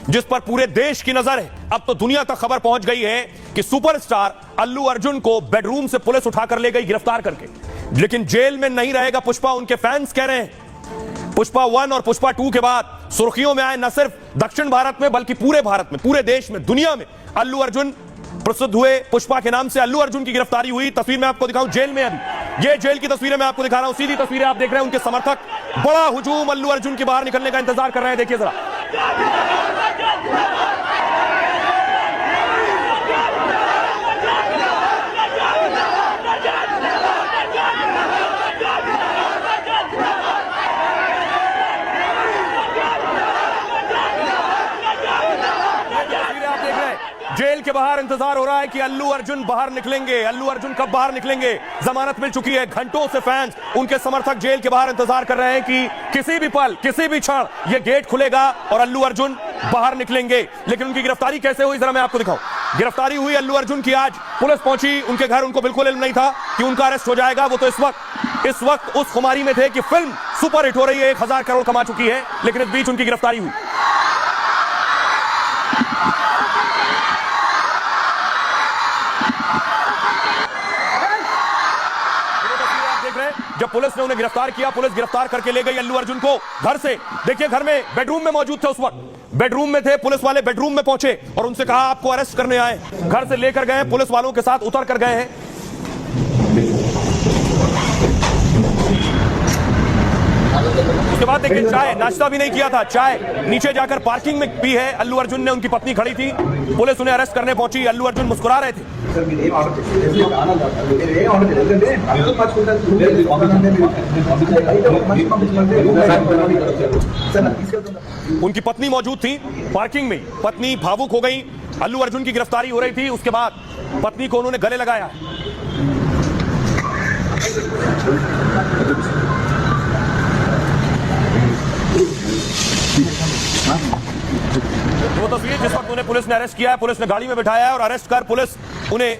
जिस पर पूरे देश की नजर है। अब तो दुनिया तक खबर पहुंच गई है कि सुपरस्टार अल्लू अर्जुन को बेडरूम से पुलिस उठाकर ले गई गिरफ्तार करके, लेकिन जेल में नहीं रहेगा पुष्पा। उनके फैंस कह रहे हैं पुष्पा 1 और पुष्पा 2 के बाद सुर्खियों में आए न सिर्फ दक्षिण भारत में बल्कि पूरे भारत में, पूरे देश में, दुनिया में अल्लू अर्जुन प्रसिद्ध हुए। पुष्पा के नाम से अल्लू अर्जुन की गिरफ्तारी हुई। तस्वीर मैं आपको दिखाऊं जेल में, अभी ये जेल की तस्वीरें मैं आपको दिखा रहा हूं। सीधी तस्वीरें आप देख रहे हैं, उनके समर्थक बड़ा हुजूम अल्लू अर्जुन के बाहर निकलने का इंतजार कर रहे हैं। देखिए जरा, जेल के बाहर इंतजार हो रहा है कि अल्लू अर्जुन बाहर निकलेंगे। अल्लू अर्जुन कब बाहर निकलेंगे? जमानत मिल चुकी है। घंटों से फैंस, उनके समर्थक जेल के बाहर इंतजार कर रहे हैं कि किसी भी पल, किसी भी क्षण ये गेट खुलेगा और अल्लू अर्जुन बाहर निकलेंगे। लेकिन उनकी गिरफ्तारी कैसे हुई जरा मैं आपको दिखाऊं। गिरफ्तारी हुई अल्लू अर्जुन की आज। पुलिस पहुंची उनके घर। उनको बिल्कुल इल्म नहीं था कि उनका अरेस्ट हो जाएगा। वो तो इस वक्त उस खुमारी में थे कि फिल्म सुपर हिट हो रही है, 1000 करोड़ कमा चुकी है, लेकिन इस बीच उनकी गिरफ्तारी हुई। जब पुलिस ने उन्हें गिरफ्तार किया, पुलिस गिरफ्तार करके ले गई अल्लू अर्जुन को घर से। देखिए घर में, बेडरूम में मौजूद थे उस वक्त, बेडरूम में थे। पुलिस वाले बेडरूम में पहुंचे और उनसे कहा आपको अरेस्ट करने आए। घर से लेकर गए, पुलिस वालों के साथ उतर कर गए हैं। उसके बाद देखिए चाय, नाश्ता भी नहीं किया था, चाय नीचे जाकर पार्किंग में पी है अल्लू अर्जुन ने। उनकी पत्नी खड़ी थी, पुलिस उन्हें अरेस्ट करने पहुंची। अल्लू अर्जुन मुस्कुरा रहे थे। उनकी पत्नी मौजूद थी पार्किंग में। पत्नी भावुक हो गई। अल्लू अर्जुन की गिरफ्तारी हो रही थी, उसके बाद पत्नी को उन्होंने गले लगाया। वो तस्वीर जिस वक्त उन्हें पुलिस ने अरेस्ट किया है, पुलिस ने गाड़ी में बिठाया है और अरेस्ट कर पुलिस उन्हें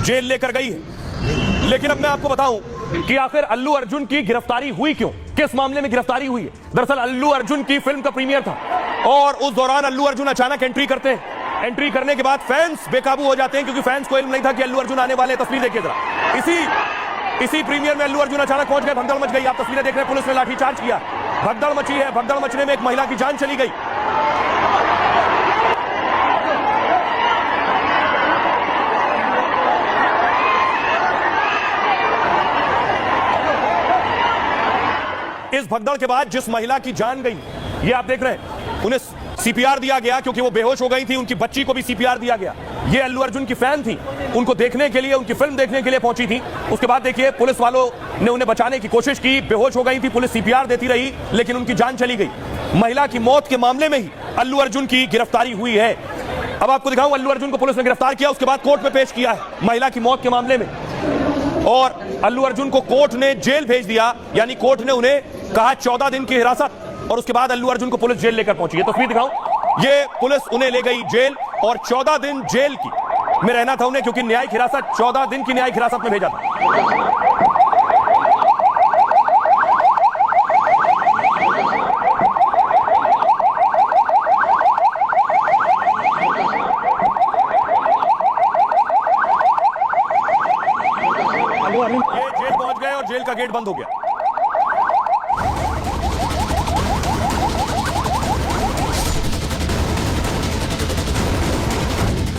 जेल लेकर गई है। लेकिन अब मैं आपको बताऊं कि आखिर अल्लू अर्जुन की गिरफ्तारी हुई क्यों, किस मामले में गिरफ्तारी हुई है। दरअसल अल्लू अर्जुन की फिल्म का प्रीमियर था और उस दौरान अल्लू अर्जुन अचानक एंट्री करते हैं। एंट्री करने के बाद फैंस बेकाबू हो जाते हैं क्योंकि फैंस को इल्म नहीं था कि अल्लू अर्जुन आने वाले। तस्वीर देखिए जरा, इसी प्रीमियर में अल्लू अर्जुन अचानक पहुंच गए, भगदड़ मच गई। आप तस्वीरें देख रहे हैं, पुलिस ने लाठीचार्ज किया, भगदड़ मची है। भगदड़ मचने में एक महिला की जान चली गई। इस भगदड़ के बाद जिस महिला की जान गई, ये आप देख रहे हैं, उन्हें सीपीआर दिया गया क्योंकि वो बेहोश हो गई थी। उनकी बच्ची को भी सीपीआर दिया गया। ये अल्लू अर्जुन की फैन थी, उनको देखने के लिए, उनकी फिल्म देखने के लिए पहुंची थी। उसके बाद देखिए पुलिस वालों ने उन्हें बचाने की कोशिश की, बेहोश हो गई थी, पुलिस सीपीआर देती रही, लेकिन उनकी जान चली गई। महिला की मौत के मामले में ही अल्लू अर्जुन की गिरफ्तारी हुई है। अब आपको दिखाऊं, अल्लू अर्जुन को पुलिस ने गिरफ्तार किया, उसके बाद कोर्ट में पेश किया है महिला की मौत के मामले में, और अल्लू अर्जुन को कोर्ट ने जेल भेज दिया। यानी कोर्ट ने उन्हें कहा 14 दिन की हिरासत, और उसके बाद अल्लू अर्जुन को पुलिस जेल लेकर पहुंची है। तस्वीर दिखाऊं, ये पुलिस उन्हें ले गई जेल और 14 दिन जेल की में रहना था उन्हें, क्योंकि न्यायिक हिरासत, 14 दिन की न्यायिक हिरासत में भेजा था। ये जेल पहुंच गए और जेल का गेट बंद हो गया।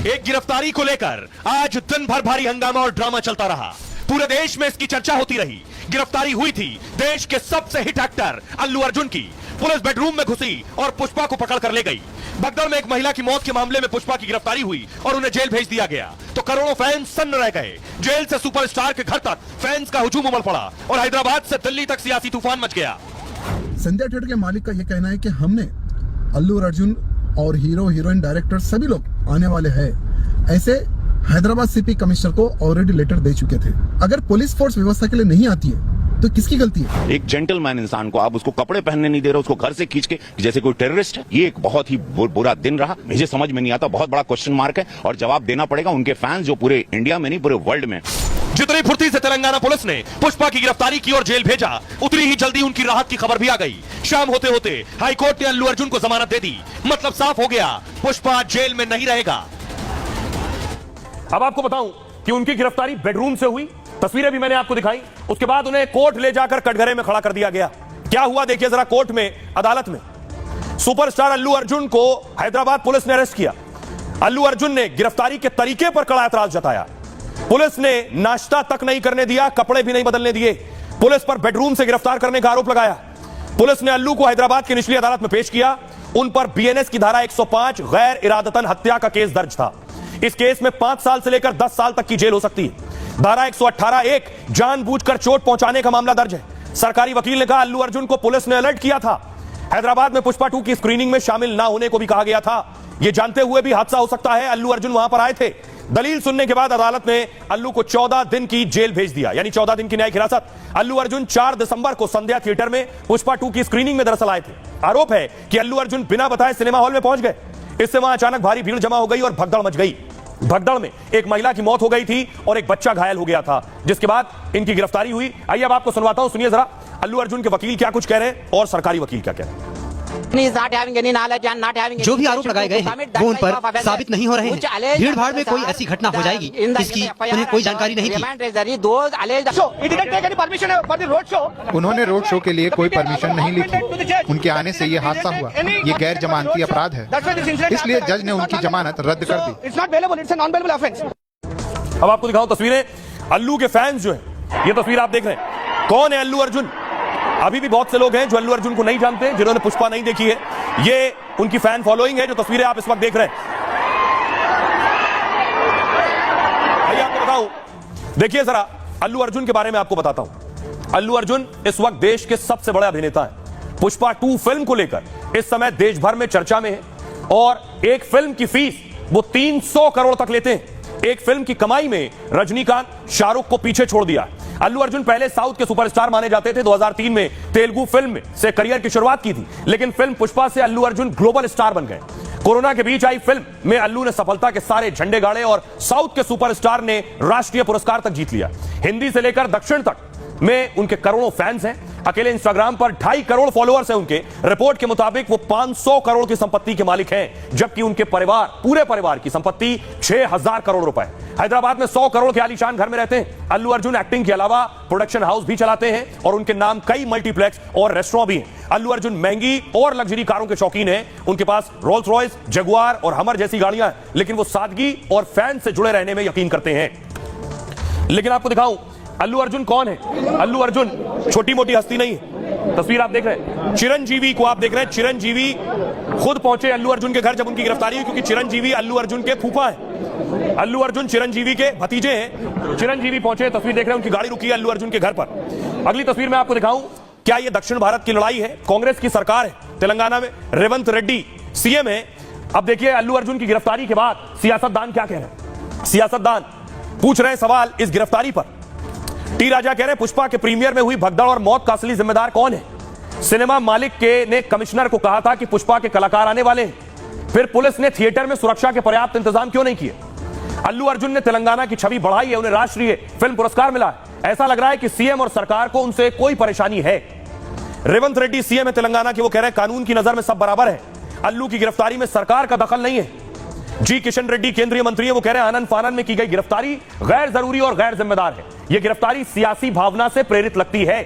एक गिरफ्तारी को लेकर आज दिन भर भारी हंगामा और ड्रामा चलता रहा। पूरे देश में इसकी चर्चा होती रही। गिरफ्तारी हुई थी देश के सबसे हिट एक्टर अल्लू अर्जुन की। पुलिस बेडरूम में घुसी और पुष्पा को पकड़ कर ले गई। भगदड़ में एक महिला की मौत के मामले में पुष्पा की गिरफ्तारी हुई और उन्हें जेल भेज दिया गया, तो करोड़ों फैंस सन्न रह गए। जेल से सुपरस्टार के घर तक फैंस का हुजूम उमड़ पड़ा और हैदराबाद से दिल्ली तक सियासी तूफान मच गया। संजय थिएटर के मालिक का यह कहना है कि हमने अल्लू अर्जुन और हीरो, हीरोइन, डायरेक्टर सभी लोग आने वाले हैं, ऐसे हैदराबाद सीपी कमिश्नर को ऑलरेडी लेटर दे चुके थे। अगर पुलिस फोर्स व्यवस्था के लिए नहीं आती है तो किसकी गलती है? एक जेंटलमैन इंसान को आप उसको कपड़े पहनने नहीं दे रहे, उसको घर से खींच के जैसे कोई टेररिस्ट है। ये एक बहुत ही बुरा दिन रहा, मुझे समझ में नहीं आता, बहुत बड़ा क्वेश्चन मार्क है और जवाब देना पड़ेगा उनके फैंस जो पूरे इंडिया में नहीं पूरे वर्ल्ड में। जितनी फुर्ती से तेलंगाना पुलिस ने पुष्पा की गिरफ्तारी की और जेल भेजा, उतनी ही जल्दी उनकी राहत की खबर भी आ गई। शाम होते होते हाईकोर्ट ने अल्लू अर्जुन को जमानत दे दी। मतलब साफ हो गया, पुष्पा जेल में नहीं रहेगा। अब आपको बताऊं कि उनकी गिरफ्तारी बेडरूम से हुई, तस्वीरें भी मैंने आपको दिखाई। उसके बाद उन्हें कोर्ट ले जाकर कटघरे में खड़ा कर दिया गया। क्या हुआ देखिए जरा कोर्ट में, अदालत में। सुपरस्टार अल्लू अर्जुन को हैदराबाद पुलिस ने अरेस्ट किया। अल्लू अर्जुन ने गिरफ्तारी के तरीके पर कड़ा एतराज जताया। पुलिस ने नाश्ता तक नहीं करने दिया, कपड़े भी नहीं बदलने दिए। पुलिस पर बेडरूम से गिरफ्तार करने का आरोप लगाया। पुलिस ने अल्लू को हैदराबाद की निचली अदालत में पेश किया। उन पर बीएनएस की धारा 105 गैर इरादतन हत्या का केस दर्ज था। इस केस में 5 साल से लेकर 10 साल तक की जेल हो सकती है। धारा 118(1) जानबूझकर चोट पहुंचाने का मामला दर्ज है। सरकारी वकील ने कहा अल्लू अर्जुन को पुलिस ने अलर्ट किया था। हैदराबाद में पुष्पा 2 की स्क्रीनिंग में शामिल ना होने को भी कहा गया था। यह जानते हुए भी हादसा हो सकता है, अल्लू अर्जुन वहां पर आए थे। दलील सुनने के बाद अदालत ने अल्लू को 14 दिन की जेल भेज दिया, यानी 14 दिन की न्यायिक हिरासत। अल्लू अर्जुन 4 दिसंबर को संध्या थिएटर में पुष्पा 2 की स्क्रीनिंग में दरअसल आए थे। आरोप है कि अल्लू अर्जुन बिना बताए सिनेमा हॉल में पहुंच गए। इससे वहां अचानक भारी भीड़ जमा हो गई और भगदड़ मच गई। भगदड़ में एक महिला की मौत हो गई थी और एक बच्चा घायल हो गया था, जिसके बाद इनकी गिरफ्तारी हुई। आइए अब आपको सुनवाता हूं, सुनिए जरा अल्लू अर्जुन के वकील क्या कुछ कह रहे हैं और सरकारी वकील क्या कह रहे हैं। जो भी आरोप लगाए गए हैं वो उन पर साबित नहीं हो रहे हैं। भीड़ भाड़ में कोई ऐसी घटना हो जाएगी इसकी उन्हें कोई जानकारी नहीं थी। उन्होंने रोड शो के लिए कोई परमिशन नहीं ली थी। उनके आने से ये हादसा हुआ। ये गैर जमानती अपराध है, इसलिए जज ने उनकी जमानत रद्द कर दी। अब आपको दिखाऊं तस्वीरें अल्लू के फैंस जो है, ये तस्वीर आप देख रहे हैं। कौन है अल्लू अर्जुन? अभी भी बहुत से लोग हैं जो अल्लू अर्जुन को नहीं जानते, जिन्होंने पुष्पा नहीं देखी है। ये उनकी फैन फॉलोइंग है जो तस्वीरें आप इस वक्त देख रहे हैं। आइए आपको बताऊं, देखिए जरा अल्लू अर्जुन के बारे में आपको बताता हूं। अल्लू अर्जुन इस वक्त देश के सबसे बड़े अभिनेता हैं। पुष्पा 2 फिल्म को लेकर इस समय देश भर में चर्चा में है और एक फिल्म की फीस वो 300 करोड़ तक लेते हैं। एक फिल्म की कमाई में रजनीकांत, शाहरुख को पीछे छोड़ दिया। अल्लू अर्जुन पहले साउथ के सुपरस्टार माने जाते थे। 2003 में तेलुगु फिल्म से करियर की शुरुआत की थी, लेकिन फिल्म पुष्पा से अल्लू अर्जुन ग्लोबल स्टार बन गए। कोरोना के बीच आई फिल्म में अल्लू ने सफलता के सारे झंडे गाड़े और साउथ के सुपरस्टार ने राष्ट्रीय पुरस्कार तक जीत लिया। हिंदी से लेकर दक्षिण तक में उनके करोड़ों फैंस हैं। अकेले इंस्टाग्राम पर 2.5 करोड़ फॉलोअर्स हैं उनके। रिपोर्ट के मुताबिक वो 500 करोड़ की संपत्ति के मालिक हैं, जबकि उनके पूरे परिवार की संपत्ति 6000 करोड़ रुपए। हैदराबाद में 100 करोड़ के आलीशान घर में रहते हैं। अल्लू अर्जुन एक्टिंग के अलावा प्रोडक्शन हाउस भी चलाते हैं और उनके नाम कई मल्टीप्लेक्स और रेस्टोरेंट भी हैं। अल्लू अर्जुन महंगी और लग्जरी कारों के शौकीन हैं। उनके पास रोल्स रॉयस, जगुआर और हमर जैसी गाड़ियां हैं, लेकिन वो सादगी और फैन से जुड़े रहने में यकीन करते हैं। लेकिन आपको दिखाऊं अल्लू अर्जुन कौन है। अल्लू अर्जुन छोटी मोटी हस्ती नहीं है। तस्वीर आप देख रहे हैं, चिरंजीवी को आप देख रहे हैं। चिरंजीवी खुद पहुंचे अल्लू अर्जुन के घर जब उनकी गिरफ्तारी हुई, क्योंकि चिरंजीवी अल्लू अर्जुन के फूफा हैं। अल्लू अर्जुन चिरंजीवी के भतीजे हैं। चिरंजीवी पहुंचे, तस्वीर देख रहे हैं, उनकी गाड़ी रुकी है अल्लू अर्जुन के घर पर। अगली तस्वीर में आपको दिखाऊं, क्या यह दक्षिण भारत की लड़ाई है? कांग्रेस की सरकार है तेलंगाना में, रेवंत रेड्डी सीएम है। अब देखिए अल्लू अर्जुन की गिरफ्तारी के बाद सियासतदान क्या कह रहे हैं। सियासतदान पूछ रहे हैं सवाल इस गिरफ्तारी पर। टी राजा कह रहे हैं पुष्पा के प्रीमियर में हुई भगदड़ और मौत का असली जिम्मेदार कौन है। सिनेमा मालिक ने कमिश्नर को कहा था कि पुष्पा के कलाकार आने वाले हैं, फिर पुलिस ने थिएटर में सुरक्षा के पर्याप्त इंतजाम क्यों नहीं किए। अल्लू अर्जुन ने तेलंगाना की छवि बढ़ाई है, उन्हें राष्ट्रीय फिल्म पुरस्कार मिला है। ऐसा लग रहा है कि सीएम और सरकार को उनसे कोई परेशानी है। रेवंत रेड्डी सीएम है तेलंगाना के, वो कह रहे हैं कानून की नजर में सब बराबर है। अल्लू की गिरफ्तारी में सरकार का दखल नहीं है। जी किशन रेड्डी केंद्रीय मंत्री है, वो कह रहे हैं आनंद फानन में की गई गिरफ्तारी गैर जरूरी और गैर जिम्मेदार है। यह गिरफ्तारी सियासी भावना से प्रेरित लगती है।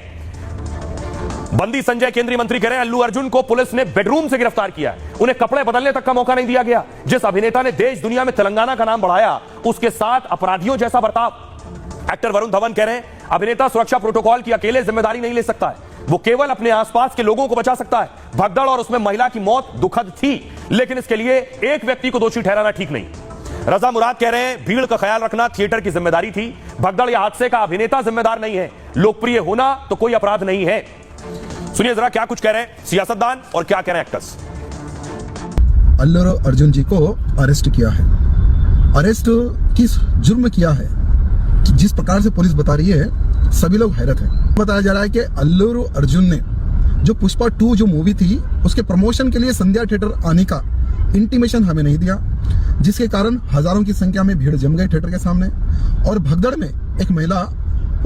बंदी संजय केंद्रीय मंत्री कह रहे हैं अल्लू अर्जुन को पुलिस ने बेडरूम से गिरफ्तार किया है, उन्हें कपड़े बदलने तक का मौका नहीं दिया गया। जिस अभिनेता ने देश दुनिया में तेलंगाना का नाम बढ़ाया, उसके साथ अपराधियों जैसा बर्ताव। एक्टर वरुण धवन कह रहे हैं अभिनेता सुरक्षा प्रोटोकॉल की अकेले जिम्मेदारी नहीं ले सकता है, वो केवल अपने आसपास के लोगों को बचा सकता है। भगदड़ और उसमें महिला की मौत दुखद थी, लेकिन इसके लिए एक व्यक्ति को दोषी ठहराना ठीक नहीं। रजा मुराद कह रहे हैं भीड़ का ख्याल रखना थिएटर की जिम्मेदारी थी, भगदड़ या हादसे का अभिनेता जिम्मेदार नहीं है। लोकप्रिय होना तो कोई अपराध नहीं है। सुनिए जरा क्या कुछ कह रहे हैं सियासतदान और क्या कह रहे हैं एक्टर्स। अल्लू अर्जुन जी को अरेस्ट किया है। अरेस्ट किस जुर्म किया है, जिस प्रकार से पुलिस बता रही है सभी लोग हैरत है। बताया जा रहा है कि अल्लू अर्जुन ने जो पुष्पा 2 जो मूवी थी उसके प्रमोशन के लिए संध्या थिएटर आने का इंटीमेशन हमें नहीं दिया, जिसके कारण हजारों की संख्या में भीड़ जम गई थिएटर के सामने और भगदड़ में एक महिला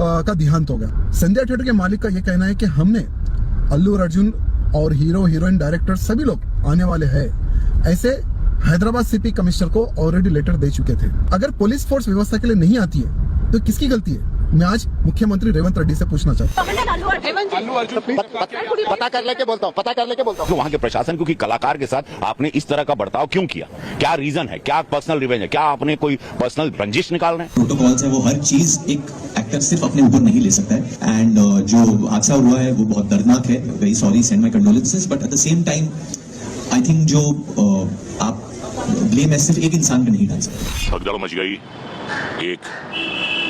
का देहांत हो गया। संजय थिएटर के मालिक का यह कहना है कि हमने अल्लू अर्जुन और हीरो हीरोइन डायरेक्टर सभी लोग आने वाले हैं, ऐसे हैदराबाद सीपी कमिश्नर को ऑलरेडी लेटर दे चुके थे। अगर पुलिस फोर्स व्यवस्था के लिए नहीं आती है तो किसकी गलती है? मैं आज मुख्यमंत्री रेवंत रेड्डी से पूछना चाहता हूँ। पता कर लेके बोलता हूँ। तो वहाँ के प्रशासन क्योंकि कलाकार के साथ आपने इस तरह का बर्ताव क्यों किया? क्या रीजन है? क्या पर्सनल रिवेंज है? क्या आपने कोई पर्सनल रंजिश निकाल रहे हैं? प्रोटोकॉल्स है, वो हर चीज एक एक्टर सिर्फ अपने ऊपर नहीं ले सकता है। एंड जो हादसा हुआ है वो बहुत दर्दनाक है। Very sorry, send my condolences, but at the same time I think जो आप ब्लेम है सिर्फ एक इंसान पे नहीं डाल सकते। भगदड़ मच गई, एक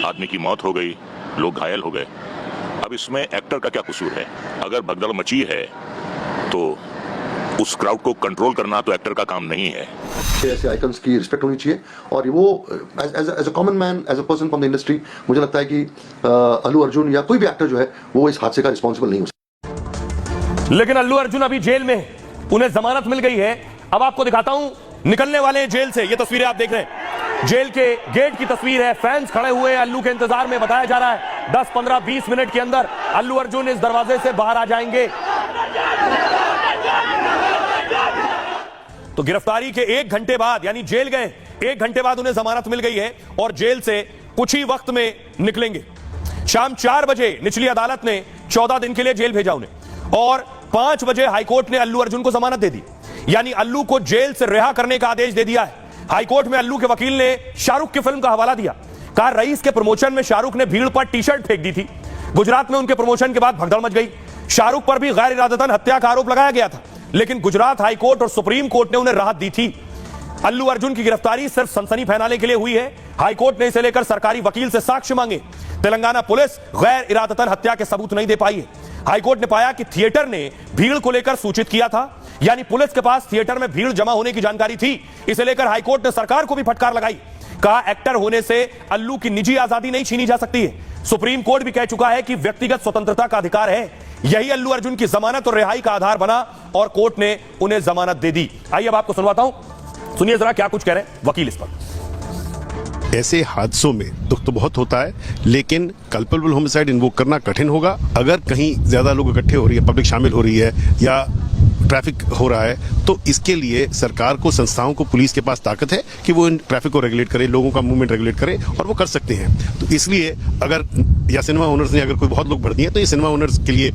आदमी की मौत हो गई, लोग घायल हो गए। अब इसमें एक्टर का क्या कसूर है? अगर भगदड़ मची है तो उस क्राउड को कंट्रोल करना तो एक्टर का काम नहीं है। ऐसे आइकन्स की रिस्पेक्ट होनी चाहिए और वो as a common man, as a person from the industry, मुझे लगता है कि अल्लू अर्जुन या कोई भी एक्टर जो है वो इस हादसे का रिस्पॉन्सिबल नहीं हो सकता। लेकिन अल्लू अर्जुन अभी जेल में है, उन्हें जमानत मिल गई है। अब आपको दिखाता हूं निकलने वाले हैं जेल से। ये तस्वीरें आप देख रहे हैं, जेल के गेट की तस्वीर है। फैंस खड़े हुए हैं अल्लू के इंतजार में। बताया जा रहा है 10, 15, 20 मिनट के अंदर अल्लू अर्जुन इस दरवाजे से बाहर आ जाएंगे। तो गिरफ्तारी के 1 घंटे बाद, यानी जेल गए 1 घंटे बाद उन्हें जमानत मिल गई है और जेल से कुछ ही वक्त में निकलेंगे। शाम 4 बजे निचली अदालत ने 14 दिन के लिए जेल भेजा उन्हें और 5 बजे हाईकोर्ट ने अल्लू अर्जुन को जमानत दे दी, यानी अल्लू को जेल से रिहा करने का आदेश दे दिया है। हाईकोर्ट में अल्लू के वकील ने शाहरुख की फिल्म का हवाला दिया। कहा रईस के प्रमोशन में शाहरुख ने भीड़ पर टी शर्ट फेंक दी थी। गुजरात में उनके प्रमोशन के बाद भगदड़ मच गई। शाहरुख पर भी गैर इरादतन हत्या का आरोप लगाया गया था, लेकिन गुजरात हाईकोर्ट और सुप्रीम कोर्ट ने उन्हें राहत दी थी। अल्लू अर्जुन की गिरफ्तारी सिर्फ सनसनी फैलाने के लिए हुई है। हाईकोर्ट ने इसे लेकर सरकारी वकील से साक्ष्य मांगे। तेलंगाना पुलिस गैर इरादतन हत्या के सबूत नहीं दे पाई है। हाईकोर्ट ने पाया कि थिएटर ने भीड़ को लेकर सूचित किया था, यानी पुलिस के पास थिएटर में भीड़ जमा होने की जानकारी थी। इसे लेकर हाईकोर्ट ने सरकार को भी फटकार लगाई। कहा एक्टर होने से अल्लू की निजी आजादी नहीं छीनी जा सकती है। सुप्रीम कोर्ट भी कह चुका है कि व्यक्तिगत स्वतंत्रता का अधिकार है। यही अल्लू अर्जुन की जमानत और रिहाई का आधार बना और कोर्ट ने उन्हें जमानत दे दी। आइए अब आपको सुनवाता हूं, सुनिए जरा क्या कुछ कह रहे हैं वकील इस पर। ऐसे हादसों में दुख तो बहुत होता है, लेकिन कल्पेबल होमिसाइड इन्वोक करना कठिन होगा। अगर कहीं ज्यादा लोग इकट्ठे हो रही है, पब्लिक शामिल हो रही है या ट्रैफिक हो रहा है, तो इसके लिए सरकार को, संस्थाओं को, पुलिस के पास ताकत है कि वो इन ट्रैफिक को रेगुलेट करे, लोगों का मूवमेंट रेगुलेट करे, और वो कर सकते हैं। तो इसलिए अगर या सिनेमा ओनर्स ने अगर कोई बहुत लोग भर दिए तो ये सिनेमा ओनर्स के लिए